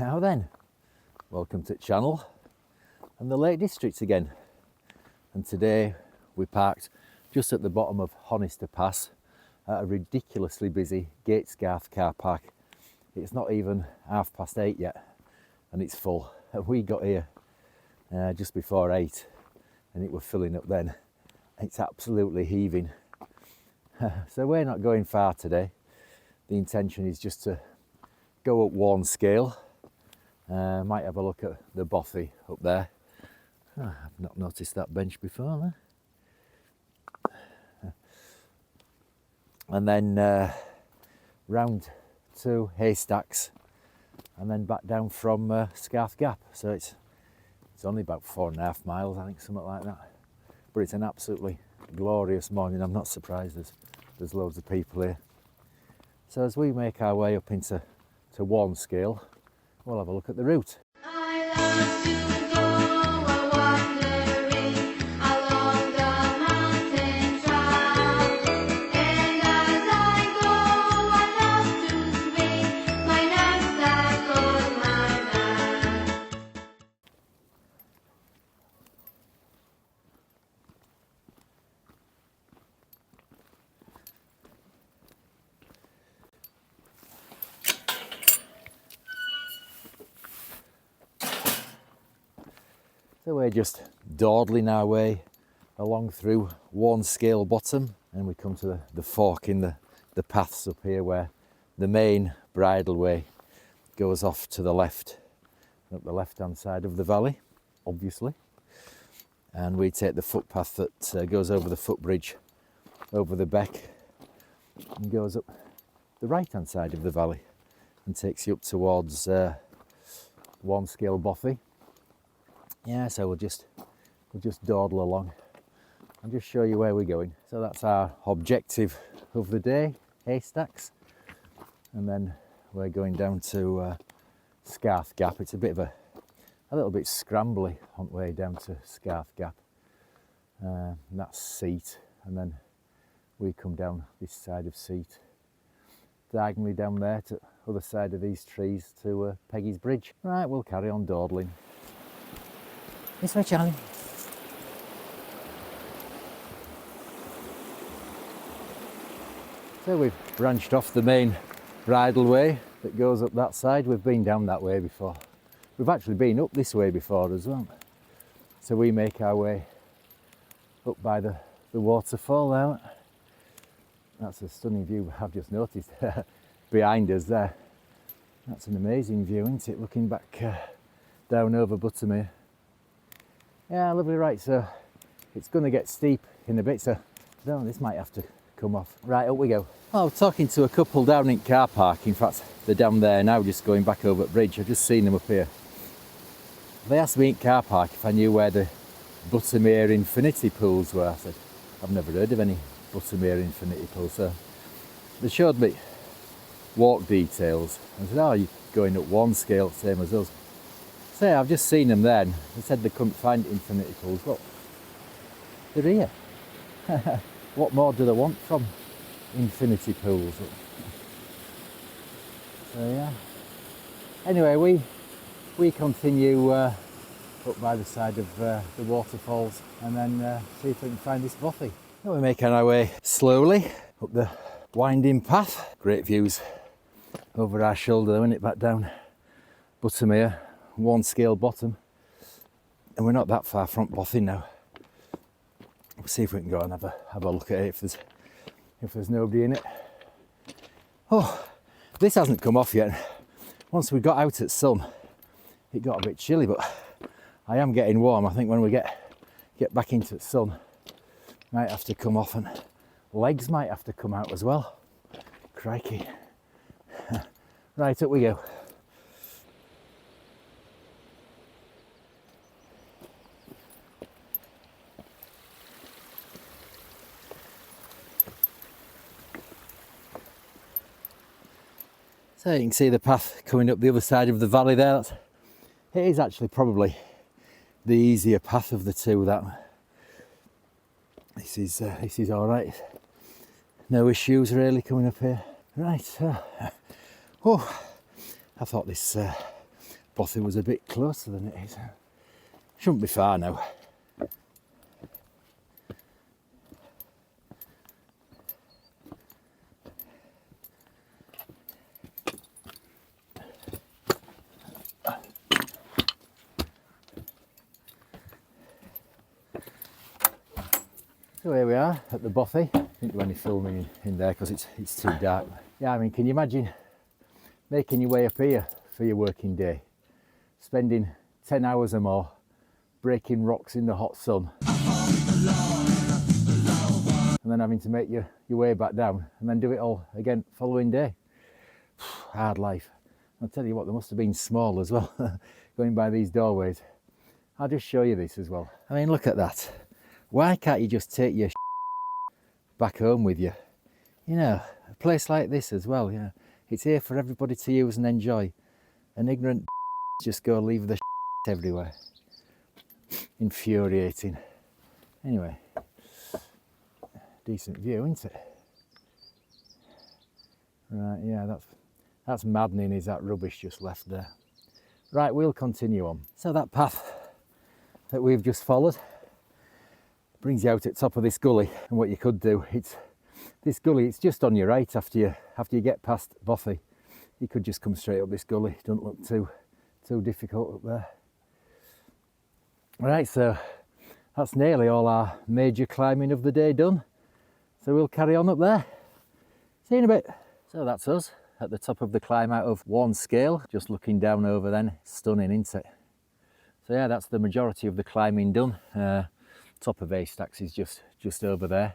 Now then, welcome to the channel and the Lake District again. And today we parked just at the bottom of Honister Pass at a ridiculously busy Gatesgarth car park. It's not even 8:30 yet and it's full. And we got here just before 8 and it was filling up then. It's absolutely heaving. So we're not going far today. The intention is just to go up Warnscale. Might have a look at the Bothy up there. I've not noticed that bench before there. And then round to Haystacks and then back down from Scarth Gap. So it's only about 4.5 miles, I think, something like that. But it's an absolutely glorious morning. I'm not surprised there's loads of people here. So as we make our way up into Warnscale, we'll have a look at the route. So we're just dawdling our way along through Warnscale Bottom and we come to the fork in the paths up here where the main bridleway goes off to the left, up the left hand side of the valley, obviously. And we take the footpath that goes over the footbridge, over the beck and goes up the right hand side of the valley and takes you up towards Warnscale Bothy. Yeah, so we'll just dawdle along and just show you where we're going. So that's our objective of the day, Haystacks, and then we're going down to Scarth Gap. It's a bit of a little bit scrambly on the way down to Scarth Gap. And that's Seat, and then we come down this side of Seat, diagonally down there to the other side of these trees to Peggy's Bridge. Right, we'll carry on dawdling. This way, Charlie. So we've branched off the main bridleway that goes up that side. We've been down that way before. We've actually been up this way before as well. So we make our way up by the waterfall there. That's a stunning view I've just noticed behind us there. That's an amazing view, isn't it? Looking back down over Buttermere. Yeah, lovely. Right, so it's going to get steep in a bit, so this might have to come off. Right, up we go. Well, I was talking to a couple down in car park. In fact, they're down there now, just going back over the bridge. I've just seen them up here. They asked me in car park if I knew where the Buttermere Infinity Pools were. I said, I've never heard of any Buttermere Infinity Pools. So they showed me walk details. I said, oh, you're going up Warnscale, same as us. So I've just seen them then. They said they couldn't find Infinity Pools. Well, they're here. What more do they want from Infinity Pools? So yeah. Anyway, we continue up by the side of the waterfalls and then see if we can find this Bothy. Now we're making our way slowly up the winding path. Great views over our shoulder, isn't it? Back down Buttermere, Warnscale Bottom, and we're not that far from Bothy now. We'll see if we can go and have a look at it if there's nobody in it. Oh, this hasn't come off yet. Once we got out at sun, it got a bit chilly, but I am getting warm. I think when we get back into the sun, might have to come off and legs might have to come out as well. Crikey. Right, up we go. So you can see the path coming up the other side of the valley there. It is actually probably the easier path of the two. This is all right. No issues really coming up here. Right. Oh, I thought this Bothy was a bit closer than it is. Shouldn't be far now. So here we are at the Bothy. I think we're only filming in there because it's too dark. Yeah, I mean, can you imagine making your way up here for your working day, spending 10 hours or more breaking rocks in the hot sun, and then having to make your way back down and then do it all again following day? Hard life. I'll tell you what, they must have been small as well, going by these doorways. I'll just show you this as well. I mean, look at that. Why can't you just take your back home with you? You know, a place like this as well, yeah. It's here for everybody to use and enjoy. And ignorant just go leave the everywhere. Infuriating. Anyway, decent view, isn't it? Right, yeah, that's maddening, is that rubbish just left there. Right, we'll continue on. So that path that we've just followed brings you out at top of this gully, and what you could do, this gully, it's just on your right after you get past Bothy. You could just come straight up this gully. Don't look too difficult up there. Right, so that's nearly all our major climbing of the day done. So we'll carry on up there. See you in a bit. So that's us at the top of the climb out of Warnscale, just looking down over then. Stunning, isn't it? So yeah, that's the majority of the climbing done. Top of Haystacks is just over there.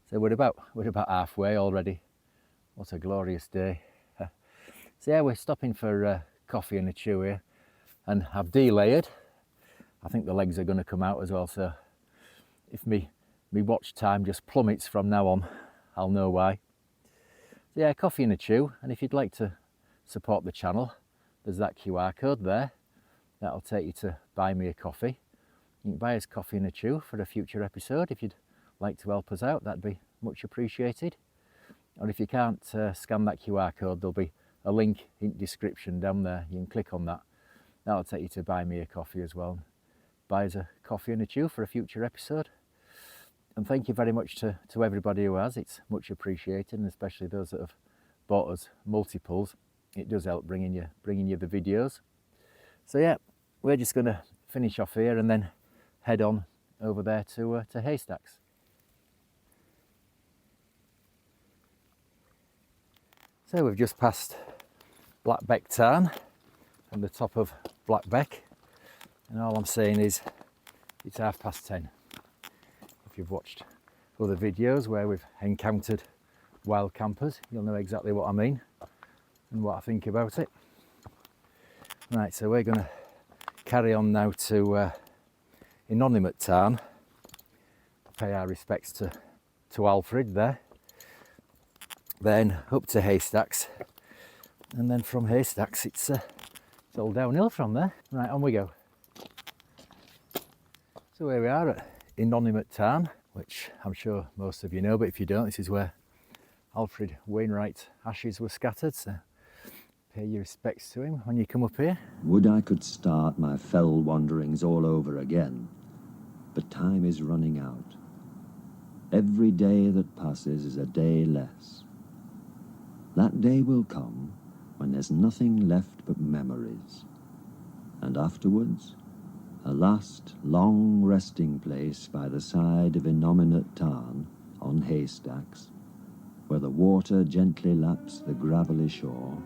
So we're about halfway already. What a glorious day. So yeah, we're stopping for coffee and a chew here, and I've delayered. I think the legs are going to come out as well, so if me watch time just plummets from now on, I'll know why. So yeah, coffee and a chew, and if you'd like to support the channel, there's that QR code there. That'll take you to buy me a coffee. You can buy us coffee and a chew for a future episode. If you'd like to help us out, that'd be much appreciated. Or if you can't scan that QR code, there'll be a link in the description down there. You can click on that. That'll take you to buy me a coffee as well. Buy us a coffee and a chew for a future episode. And thank you very much to everybody who has. It's much appreciated, and especially those that have bought us multiples. It does help bringing you the videos. So yeah, we're just going to finish off here and then head on over there to Haystacks. So we've just passed Blackbeck Tarn and the top of Blackbeck, and all I'm saying is it's 10:30. If you've watched other videos where we've encountered wild campers, you'll know exactly what I mean and what I think about it. Right, so we're going to carry on now to Innominate Tarn, pay our respects to Alfred there, then up to Haystacks, and then from Haystacks it's all downhill from there. Right, on we go. So here we are at Innominate Tarn, which I'm sure most of you know, but if you don't, this is where Alfred Wainwright's ashes were scattered, so pay your respects to him when you come up here. Would I could start my fell wanderings all over again, but time is running out. Every day that passes is a day less. That day will come when there's nothing left but memories, and afterwards a last long resting place by the side of Innominate Tarn on Haystacks, where the water gently laps the gravelly shore,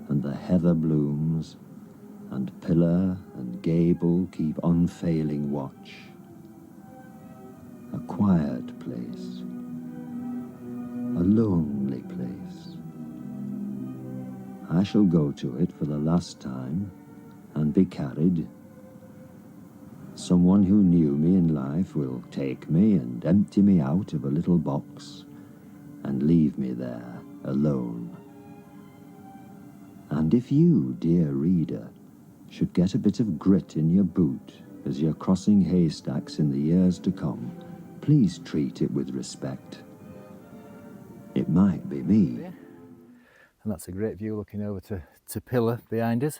and the heather blooms, and pillar and gable keep unfailing watch. A quiet place, a lonely place. I shall go to it for the last time and be carried. Someone who knew me in life will take me and empty me out of a little box and leave me there alone. And if you, dear reader, should get a bit of grit in your boot as you're crossing Haystacks in the years to come, please treat it with respect. It might be me. And that's a great view looking over to Pillar behind us.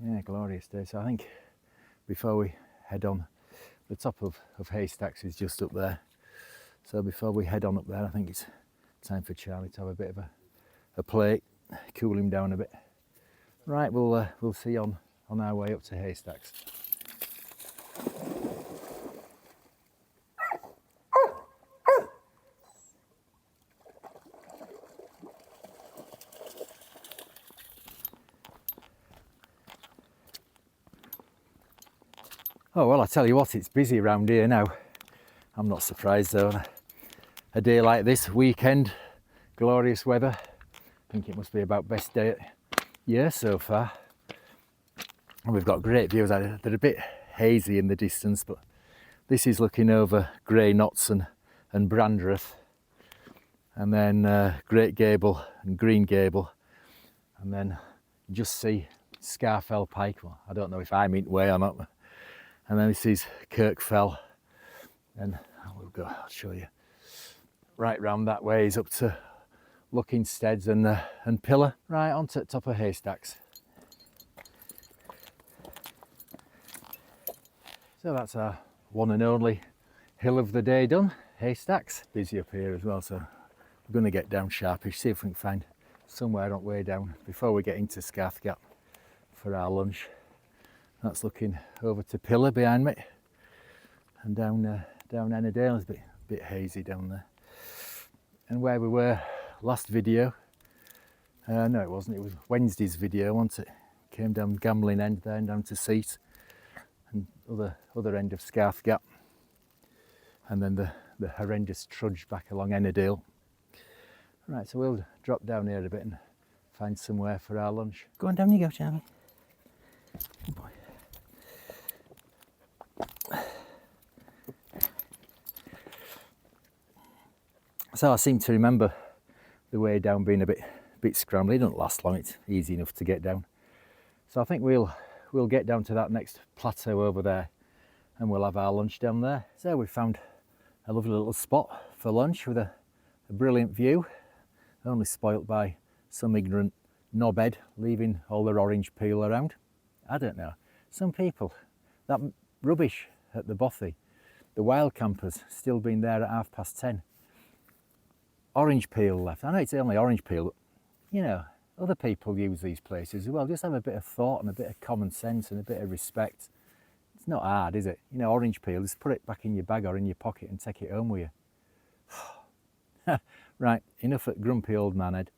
Yeah, glorious day. So I think before we head on, the top of Haystacks is just up there. So before we head on up there, I think it's time for Charlie to have a bit of a plate, cool him down a bit. Right, we'll see on our way up to Haystacks. Oh well, I tell you what, it's busy around here now. I'm not surprised though. A day like this, weekend, glorious weather. I think it must be about best day of the year so far. And we've got great views. They're a bit hazy in the distance, but this is looking over Grey Knots and Brandreth, and then Great Gable and Green Gable, and then you just see Scarfell Pike. Well, I don't know if I'm in way or not. And then this is Kirkfell, and we'll go, I'll show you. Right round that way is up to Lookingsteads and Pillar, right onto the top of Haystacks. So that's our one and only hill of the day done, Haystacks. Busy up here as well, so we're going to get down sharpish, see if we can find somewhere on way down before we get into Scarth Gap for our lunch. That's looking over to Pillar behind me, and down Ennerdale. It's a bit hazy down there. And where we were last video, no it wasn't, it was Wednesday's video, wasn't it? Came down Gambling End there and down to Seat, and other end of Scarth Gap, and then the horrendous trudge back along Ennerdale. Right, so we'll drop down here a bit and find somewhere for our lunch. Go on, down you go, Charlie. Good boy. So I seem to remember the way down being a bit scrambly. It doesn't last long, it's easy enough to get down. So I think we'll get down to that next plateau over there, and we'll have our lunch down there. So we found a lovely little spot for lunch with a brilliant view, only spoilt by some ignorant knobhead leaving all their orange peel around. I don't know. Some people, that rubbish at the Bothy, the wild campers still being there at 10:30. Orange peel left. I know it's only orange peel, but you know, other people use these places as well. Just have a bit of thought and a bit of common sense and a bit of respect. It's not hard, is it? You know, orange peel, just put it back in your bag or in your pocket and take it home with you. Right, enough at grumpy old man head.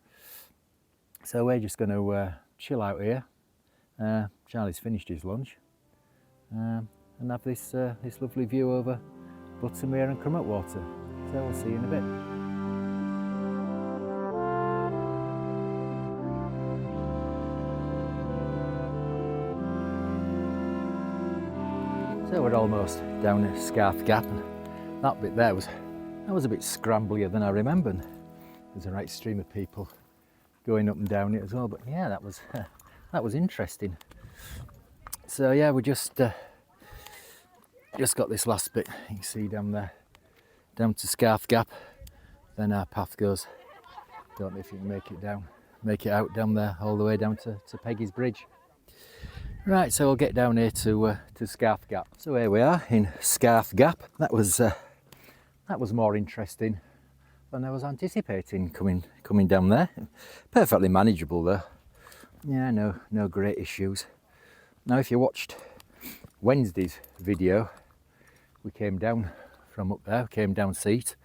So we're just going to chill out here. Charlie's finished his lunch, and have this lovely view over Buttermere and Crummockwater. So we'll see you in a bit. So we're almost down at Scarth Gap, and that bit there was a bit scramblier than I remembered. There's a right stream of people going up and down it as well, but yeah, that was interesting. So yeah, we just got this last bit you can see down there, down to Scarth Gap. Then our path goes, don't know if you can make it out down there all the way down to Peggy's Bridge. Right, so we'll get down here to Scarth Gap. So here we are in Scarth Gap. That was more interesting than I was anticipating coming down there. Perfectly manageable though. Yeah, no great issues. Now, if you watched Wednesday's video, we came down from up there, came down Seat,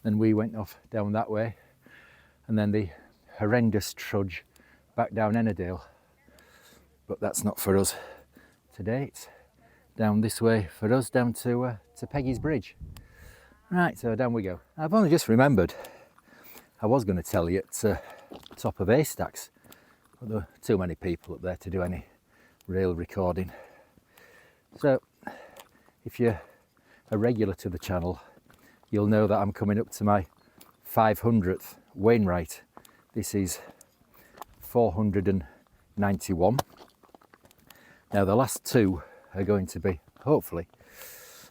then we went off down that way, and then the horrendous trudge back down Ennerdale. But that's not for us today. It's down this way for us, down to Peggy's Bridge. Right, so down we go. I've only just remembered I was going to tell you at the top of Haystacks, but there were too many people up there to do any real recording. So if you're a regular to the channel, you'll know that I'm coming up to my 500th Wainwright. This is 491. Now the last two are going to be, hopefully,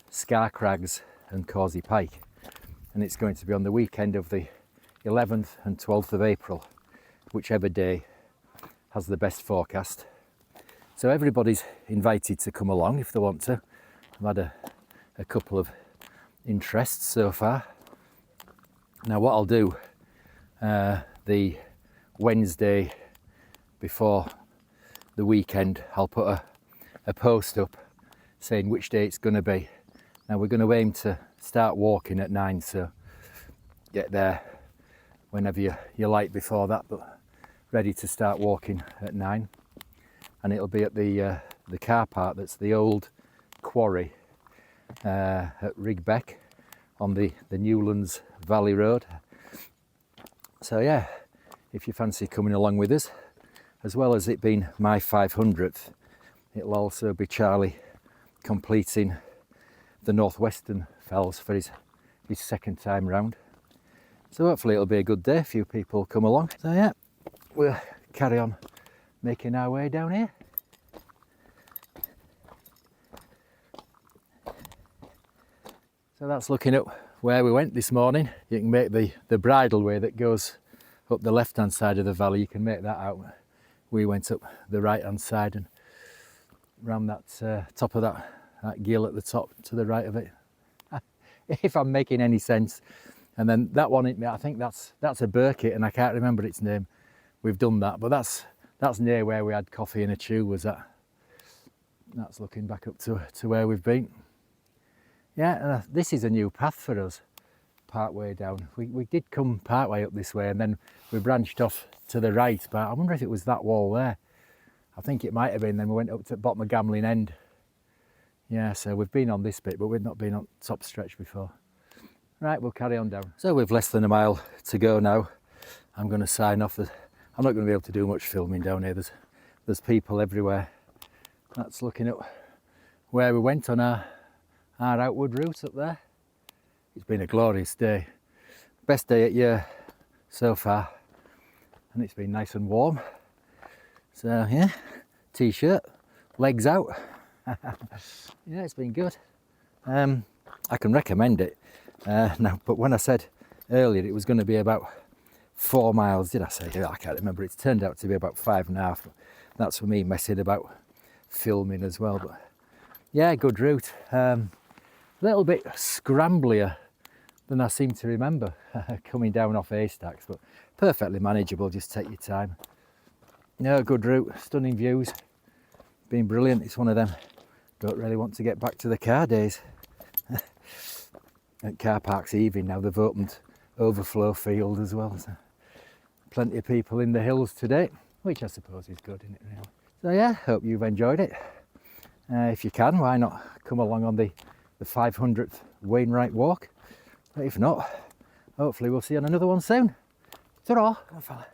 Scar Crags and Causey Pike, and it's going to be on the weekend of the 11th and 12th of April, whichever day has the best forecast. So everybody's invited to come along if they want to. I've had a couple of interests so far. Now what I'll do, the Wednesday before the weekend, I'll put a post up saying which day it's going to be. Now we're going to aim to start walking at 9, so get there whenever you like before that, but ready to start walking at 9. And it'll be at the car park that's the old quarry at Rigbeck on the Newlands Valley Road. So yeah, if you fancy coming along with us, as well as it being my 500th, it'll also be Charlie completing the Northwestern Fells for his second time round. So hopefully it'll be a good day, a few people come along. So yeah, we'll carry on making our way down here. So that's looking up where we went this morning. You can make the bridleway that goes up the left hand side of the valley, you can make that out. We went up the right hand side and round that top of that gill at the top to the right of it. If I'm making any sense. And then that one, I think that's a Burkitt, and I can't remember its name. We've done that, but that's near where we had coffee and a chew, was that. That's looking back up to where we've been. Yeah, this is a new path for us, part way down. We did come part way up this way, and then we branched off to the right, but I wonder if it was that wall there. I think it might have been. Then we went up to bottom of Gambling End. Yeah, so we've been on this bit, but we've not been on top stretch before. Right, we'll carry on down. So we've less than a mile to go now. I'm going to sign off. I'm not going to be able to do much filming down here. There's people everywhere. That's looking up where we went on our outward route up there. It's been a glorious day. Best day at year so far. And it's been nice and warm. So yeah, t-shirt, legs out. Yeah, it's been good. I can recommend it. Now, but when I said earlier it was going to be about 4 miles, did I say? I can't remember. It's turned out to be about 5.5. That's for me messing about filming as well. But yeah, good route. A little bit scramblier than I seem to remember coming down off Haystacks, but perfectly manageable. Just take your time. No, good route, stunning views. Been brilliant. It's one of them don't really want to get back to the car days. At car parks even now, they've opened overflow field as well, so plenty of people in the hills today, which I suppose is good, isn't it, really? So yeah, hope you've enjoyed it. If you can, why not come along on the 500th Wainwright walk? But if not, hopefully we'll see you on another one soon. Ta-ra, fella.